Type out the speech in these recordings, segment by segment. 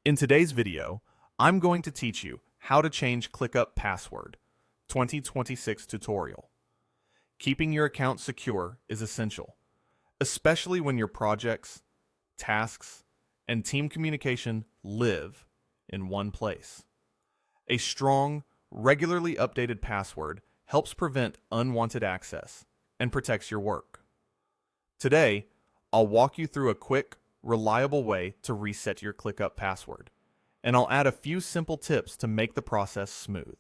In today's video, I'm going to teach you how to change ClickUp password 2026 tutorial. Keeping your account secure is essential, especially when your projects, tasks, and team communication live in one place. A strong, regularly updated password helps prevent unwanted access and protects your work. Today, I'll walk you through a quick, reliable way to reset your ClickUp password, and I'll add a few simple tips to make the process smooth.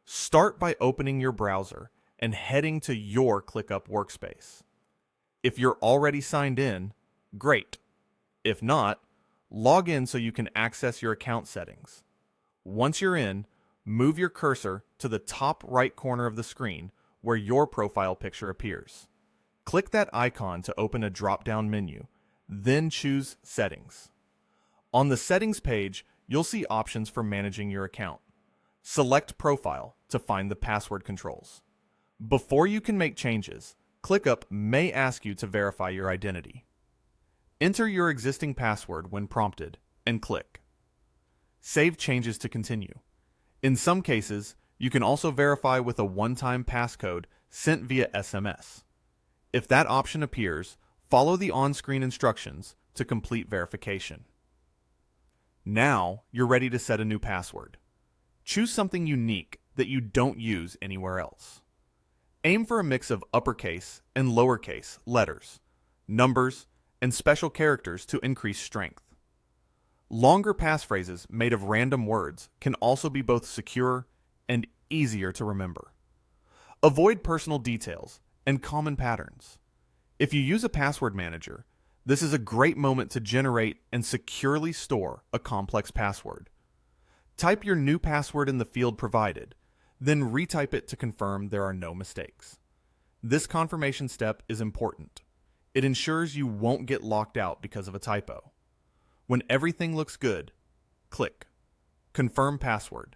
Start by opening your browser and heading to your ClickUp workspace. If you're already signed in, great. If not, log in so you can access your account settings. Once you're in, move your cursor to the top right corner of the screen where your profile picture appears. Click that icon to open a drop-down menu, then choose Settings. On the Settings page, you'll see options for managing your account. Select Profile to find the password controls. Before you can make changes, ClickUp may ask you to verify your identity. Enter your existing password when prompted and click. Save changes to continue. In some cases, you can also verify with a one-time passcode sent via SMS. If that option appears, follow the on-screen instructions to complete verification. Now you're ready to set a new password. Choose something unique that you don't use anywhere else. Aim for a mix of uppercase and lowercase letters, numbers, and special characters to increase strength. Longer passphrases made of random words can also be both secure and easier to remember. Avoid personal details and common patterns. If you use a password manager, this is a great moment to generate and securely store a complex password. Type your new password in the field provided, then retype it to confirm there are no mistakes. This confirmation step is important. It ensures you won't get locked out because of a typo. When everything looks good, click Confirm Password.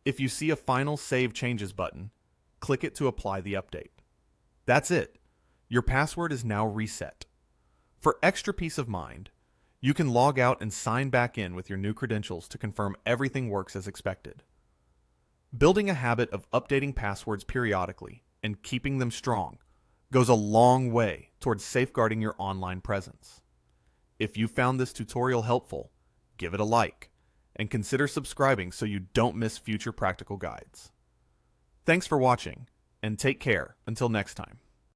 If you see a final Save Changes button, click it to apply the update. That's it. Your password is now reset. For extra peace of mind, you can log out and sign back in with your new credentials to confirm everything works as expected. Building a habit of updating passwords periodically and keeping them strong goes a long way towards safeguarding your online presence. If you found this tutorial helpful, give it a like and consider subscribing so you don't miss future practical guides. Thanks for watching, and take care until next time.